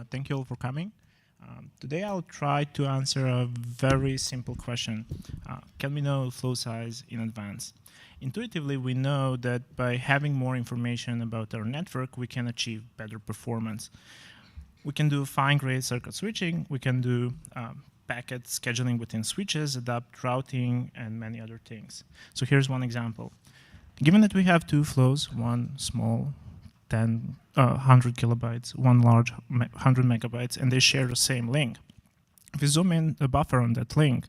Thank you all for coming. Today I'll try to answer a very simple question. Can we know flow size in advance? Intuitively, we know that by having more information about our network, we can achieve better performance. We can do fine-grained circuit switching. We can do packet scheduling within switches, adapt routing, and many other things. So here's one example. Given that we have two flows, one small, 100 kilobytes, one large, 100 megabytes, and they share the same link. If we zoom in the buffer on that link,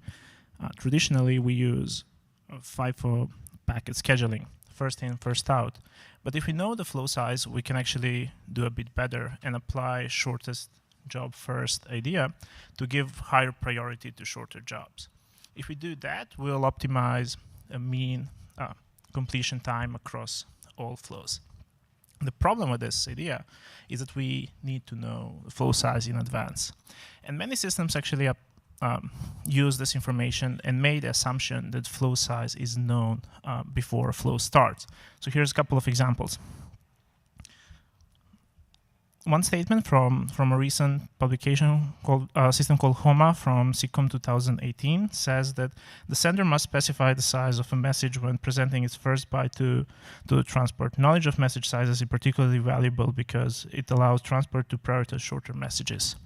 traditionally we use FIFO packet scheduling, first in, first out. But if we know the flow size, we can actually do a bit better and apply shortest job first idea to give higher priority to shorter jobs. If we do that, we'll optimize a mean completion time across all flows. The problem with this idea is that we need to know the flow size in advance. And many systems actually use this information and made the assumption that flow size is known before a flow starts. So here's a couple of examples. One statement from a recent publication called system called HOMA from SICOM 2018 says that the sender must specify the size of a message when presenting its first byte to the transport. Knowledge of message sizes is particularly valuable because it allows transport to prioritize shorter messages.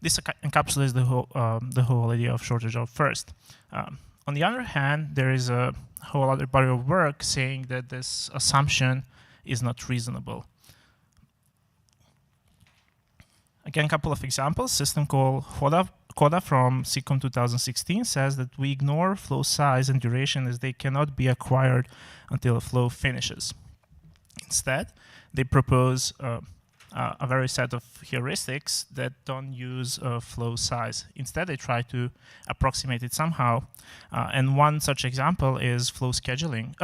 This encapsulates the whole idea of shorter job first. On the other hand, there is a whole other body of work saying that this assumption is not reasonable. Again, a couple of examples. System called CODA from SICOM 2016 says that we ignore flow size and duration as they cannot be acquired until a flow finishes. Instead, they propose a very set of heuristics that don't use flow size. Instead, they try to approximate it somehow. And one such example is flow scheduling,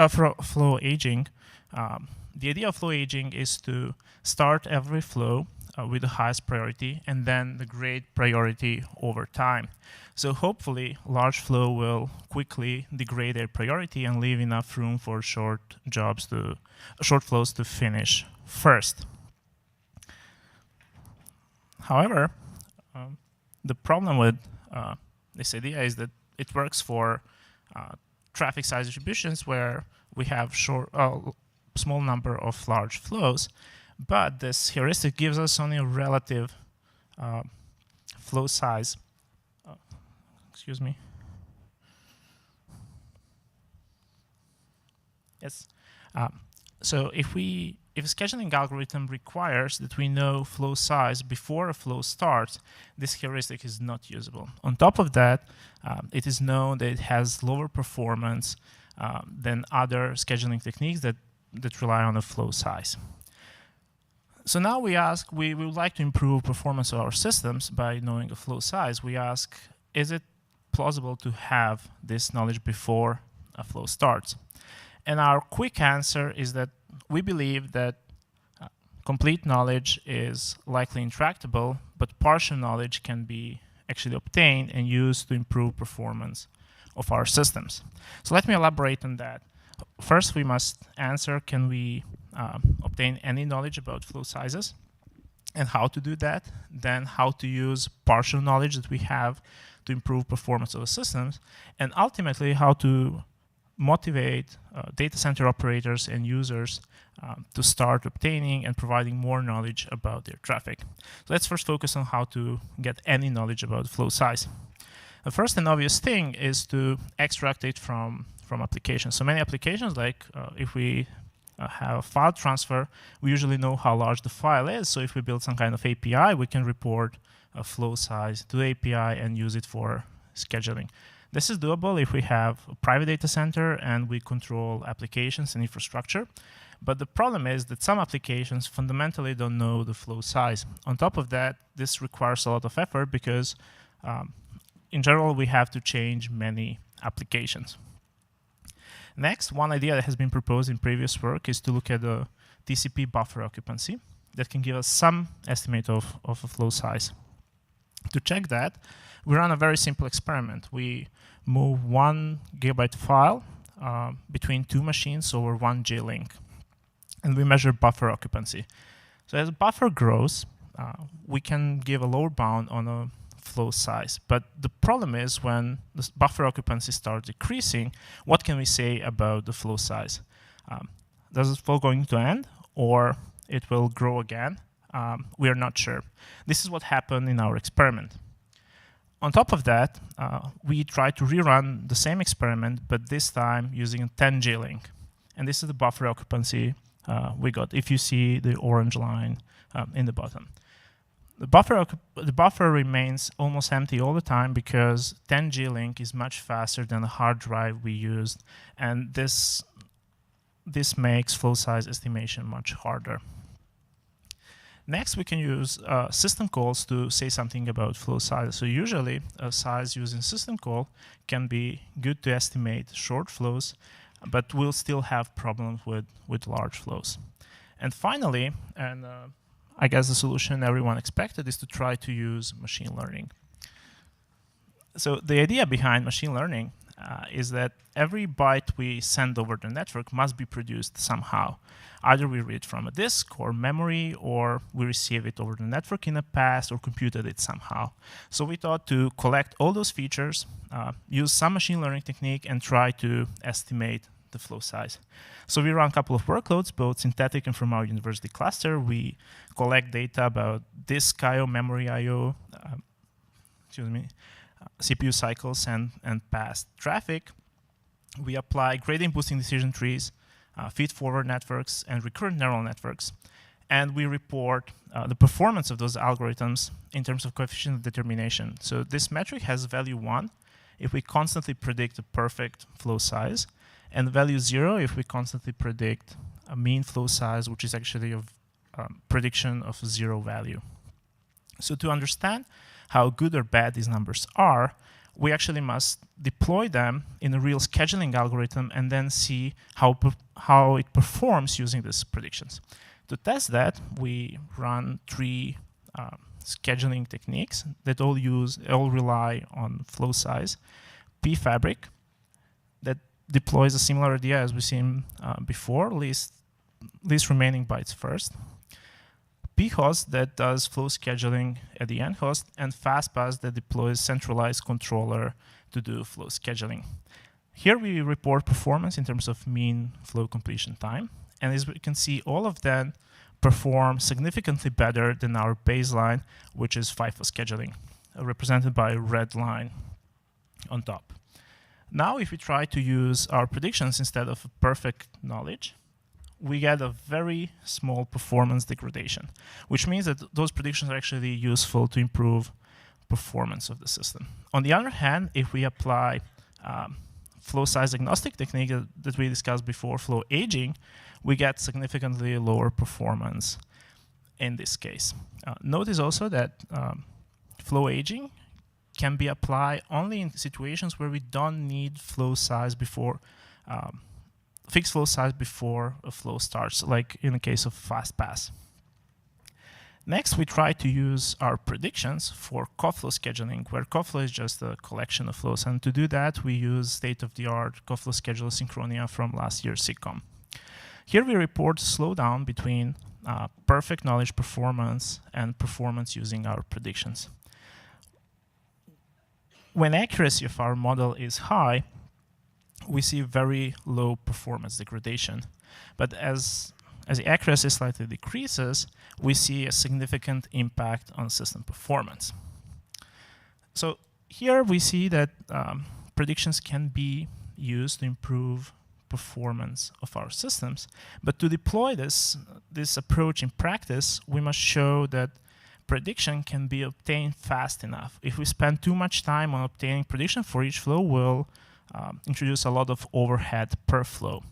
flow aging. The idea of flow aging is to start every flow with the highest priority and then the grade priority over time. So hopefully, large flow will quickly degrade their priority and leave enough room for short flows to finish first. However, the problem with this idea is that it works for traffic size distributions where we have small number of large flows, but this heuristic gives us only a relative flow size. Excuse me. Yes. So if a scheduling algorithm requires that we know flow size before a flow starts, this heuristic is not usable. On top of that, it is known that it has lower performance than other scheduling techniques that rely on the flow size. So now we would like to improve performance of our systems by knowing the flow size. We ask, is it plausible to have this knowledge before a flow starts? And our quick answer is that we believe that complete knowledge is likely intractable, but partial knowledge can be actually obtained and used to improve performance of our systems. So let me elaborate on that. First, we must answer, can we obtain any knowledge about flow sizes and how to do that, then how to use partial knowledge that we have to improve performance of the systems, and ultimately how to motivate data center operators and users to start obtaining and providing more knowledge about their traffic. So let's first focus on how to get any knowledge about flow size. The first and obvious thing is to extract it from applications. So many applications, like if we have a file transfer, we usually know how large the file is. So if we build some kind of API, we can report a flow size to the API and use it for scheduling. This is doable if we have a private data center and we control applications and infrastructure. But the problem is that some applications fundamentally don't know the flow size. On top of that, this requires a lot of effort because in general, we have to change many applications. Next, one idea that has been proposed in previous work is to look at the TCP buffer occupancy that can give us some estimate of a flow size. To check that, we run a very simple experiment. We move 1 gigabyte file between two machines over 1 J link, and we measure buffer occupancy. So as buffer grows, we can give a lower bound on a flow size. But the problem is when the buffer occupancy starts decreasing, what can we say about the flow size? Does the flow going to end, or it will grow again? We are not sure. This is what happened in our experiment. On top of that, we tried to rerun the same experiment, but this time using a 10G link. And this is the buffer occupancy we got, if you see the orange line in the bottom. The buffer remains almost empty all the time because 10G link is much faster than the hard drive we used, and this makes flow size estimation much harder. Next, we can use system calls to say something about flow size. So usually, a size using system call can be good to estimate short flows, but we'll still have problems with large flows. And finally, and I guess the solution everyone expected is to try to use machine learning. So the idea behind machine learning is that every byte we send over the network must be produced somehow. Either we read from a disk or memory, or we receive it over the network in the past or computed it somehow. So we thought to collect all those features, use some machine learning technique, and try to estimate the flow size. So we run a couple of workloads, both synthetic and from our university cluster. We collect data about disk I/O, memory I/O, CPU cycles, and past traffic. We apply gradient boosting decision trees, feed-forward networks, and recurrent neural networks. And we report the performance of those algorithms in terms of coefficient of determination. So this metric has value 1 if we constantly predict a perfect flow size, and value 0 if we constantly predict a mean flow size, which is actually a prediction of 0 value. So to understand how good or bad these numbers are, we actually must deploy them in a real scheduling algorithm and then see how it performs using these predictions. To test that, we run 3 scheduling techniques that all rely on flow size. pFabric, that deploys a similar idea as we've seen before, least remaining bytes first. phost, that does flow scheduling at the end host, and fastpass, that deploys centralized controller to do flow scheduling. Here we report performance in terms of mean flow completion time, and as we can see, all of them perform significantly better than our baseline, which is FIFO scheduling, represented by a red line on top. Now, if we try to use our predictions instead of perfect knowledge, we get a very small performance degradation, which means that those predictions are actually useful to improve performance of the system. On the other hand, if we apply flow size agnostic technique that we discussed before, flow aging, we get significantly lower performance in this case. Notice also that flow aging can be applied only in situations where we don't need flow size before fixed flow size before a flow starts, like in the case of fastpass. Next, we try to use our predictions for coflow scheduling, where coflow is just a collection of flows. And to do that, we use state-of-the-art coflow scheduler Synchronia from last year's SIGCOMM. Here we report slowdown between perfect knowledge performance and performance using our predictions. When accuracy of our model is high, we see very low performance degradation. But as the accuracy slightly decreases, we see a significant impact on system performance. So here we see that predictions can be used to improve performance of our systems. But to deploy this approach in practice, we must show that prediction can be obtained fast enough. If we spend too much time on obtaining prediction for each flow, we'll introduce a lot of overhead per flow.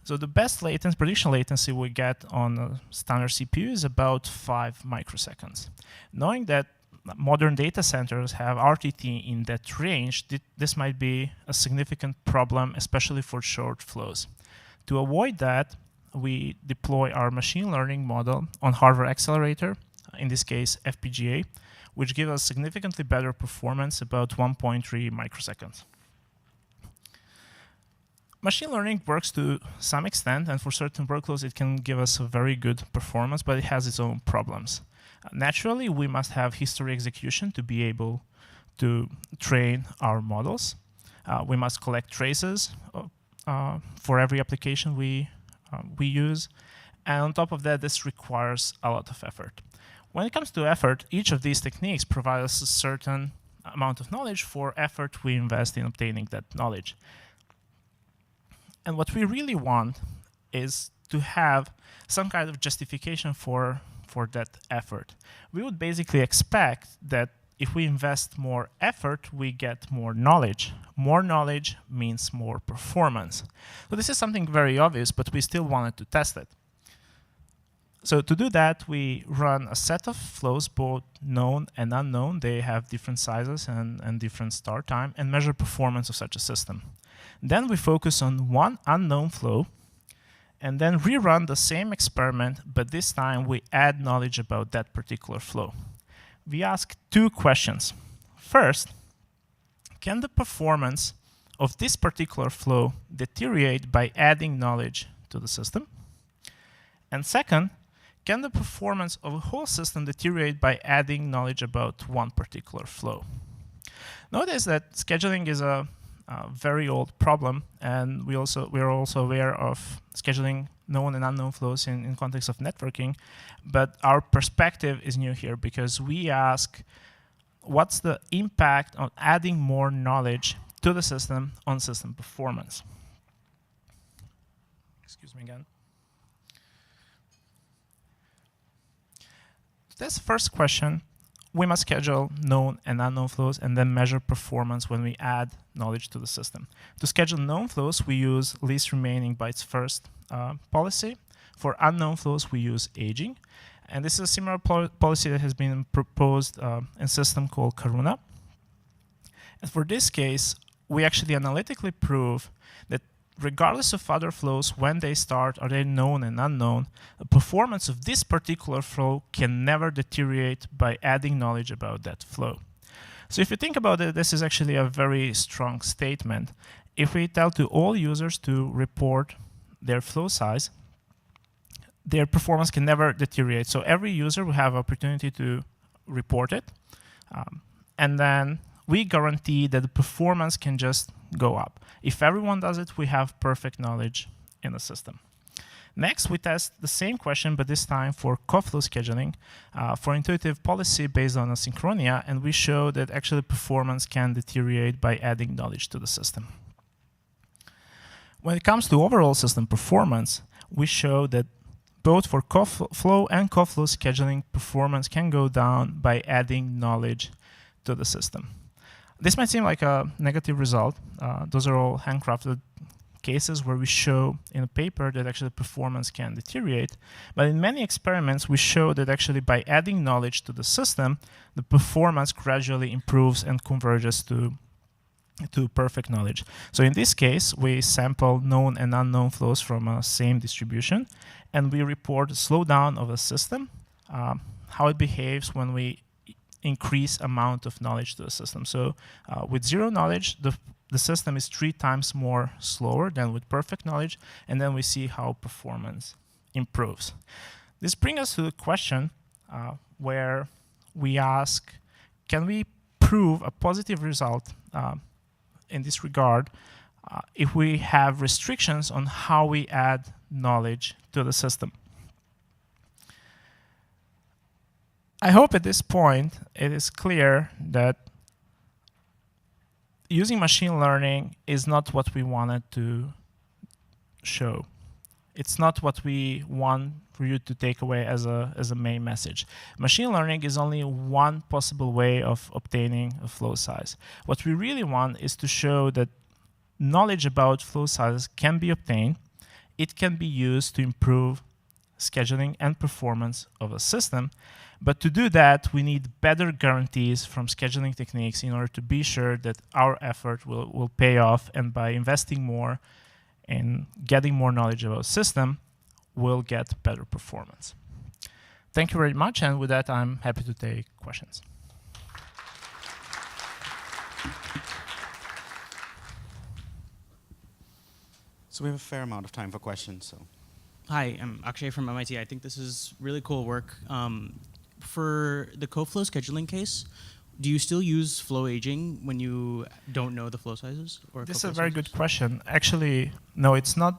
So the best prediction latency we get on a standard CPU is about 5 microseconds. Knowing that modern data centers have RTT in that range, this might be a significant problem, especially for short flows. To avoid that, we deploy our machine learning model on hardware accelerator, in this case FPGA, which gives us significantly better performance, about 1.3 microseconds. Machine learning works to some extent, and for certain workloads it can give us a very good performance, but it has its own problems. Naturally, we must have history execution to be able to train our models. We must collect traces for every application we use. And on top of that, this requires a lot of effort. When it comes to effort, each of these techniques provides us a certain amount of knowledge for effort we invest in obtaining that knowledge. And what we really want is to have some kind of justification for that effort. We would basically expect that if we invest more effort, we get more knowledge. More knowledge means more performance. So this is something very obvious, but we still wanted to test it. So to do that, we run a set of flows, both known and unknown. They have different sizes and different start time, and measure performance of such a system. Then we focus on one unknown flow, and then rerun the same experiment, but this time we add knowledge about that particular flow. We ask two questions. First, can the performance of this particular flow deteriorate by adding knowledge to the system? And second, can the performance of a whole system deteriorate by adding knowledge about one particular flow? Notice that scheduling is a very old problem, and we are also aware of scheduling known and unknown flows in context of networking, but our perspective is new here because we ask, what's the impact of adding more knowledge to the system on system performance? Excuse me again. This first question, we must schedule known and unknown flows and then measure performance when we add knowledge to the system. To schedule known flows, we use least remaining bytes first policy. For unknown flows, we use aging. And this is a similar policy that has been proposed in a system called Karuna. And for this case, we actually analytically prove that regardless of other flows, when they start, are they known and unknown, the performance of this particular flow can never deteriorate by adding knowledge about that flow. So if you think about it, this is actually a very strong statement. If we tell to all users to report their flow size, their performance can never deteriorate. So every user will have opportunity to report it. And then we guarantee that the performance can just go up. If everyone does it, we have perfect knowledge in the system. Next, we test the same question, but this time for coflow scheduling for intuitive policy based on asynchronia, and we show that actually performance can deteriorate by adding knowledge to the system. When it comes to overall system performance, we show that both for coflow and coflow scheduling, performance can go down by adding knowledge to the system. This might seem like a negative result. Those are all handcrafted cases where we show in a paper that actually performance can deteriorate. But in many experiments, we show that actually by adding knowledge to the system, the performance gradually improves and converges to perfect knowledge. So in this case, we sample known and unknown flows from a same distribution, and we report the slowdown of a system, how it behaves when we increase amount of knowledge to the system. So with zero knowledge, the system is 3 times more slower than with perfect knowledge, and then we see how performance improves. This brings us to the question where we ask, can we prove a positive result in this regard if we have restrictions on how we add knowledge to the system? I hope at this point it is clear that using machine learning is not what we wanted to show. It's not what we want for you to take away as a main message. Machine learning is only one possible way of obtaining a flow size. What we really want is to show that knowledge about flow sizes can be obtained. It can be used to improve scheduling and performance of a system. But to do that, we need better guarantees from scheduling techniques in order to be sure that our effort will pay off, and by investing more in getting more knowledge about a system, we'll get better performance. Thank you very much, and with that, I'm happy to take questions. So we have a fair amount of time for questions. So, hi, I'm Akshay from MIT. I think this is really cool work. For the coflow scheduling case, do you still use flow aging when you don't know the flow sizes? Or this is a very good question. Actually, no, it's not.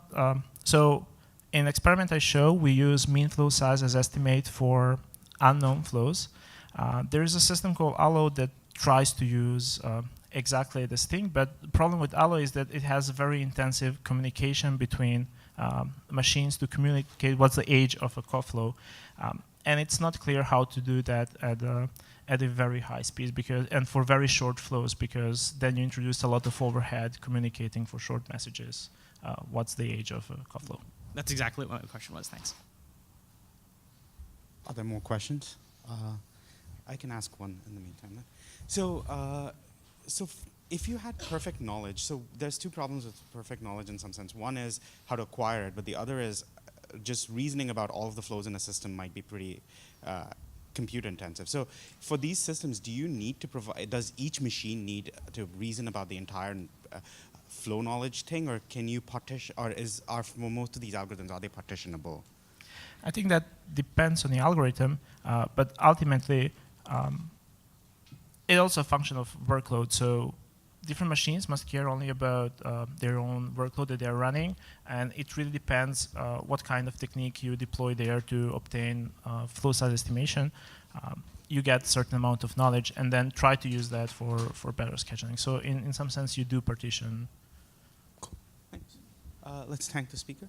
So in experiment I show, we use mean flow size as estimate for unknown flows. There is a system called Allo that tries to use exactly this thing, but the problem with Allo is that it has a very intensive communication between machines to communicate what's the age of a coflow. And it's not clear how to do that at a very high speed and for very short flows, because then you introduce a lot of overhead communicating for short messages. What's the age of a coflow? That's exactly what my question was. Thanks. Are there more questions? I can ask one in the meantime. So, if you had perfect knowledge, so there's two problems with perfect knowledge in some sense. One is how to acquire it, but the other is just reasoning about all of the flows in a system might be pretty compute intensive. So for these systems, do you need to provide, does each machine need to reason about the entire flow knowledge thing, or can you partition, or are most of these algorithms, are they partitionable? I think that depends on the algorithm, but ultimately, it's also a function of workload. So different machines must care only about their own workload that they're running, and it really depends what kind of technique you deploy there to obtain flow size estimation. You get a certain amount of knowledge and then try to use that for better scheduling. So in some sense, you do partition. Cool. Thanks. Let's thank the speaker.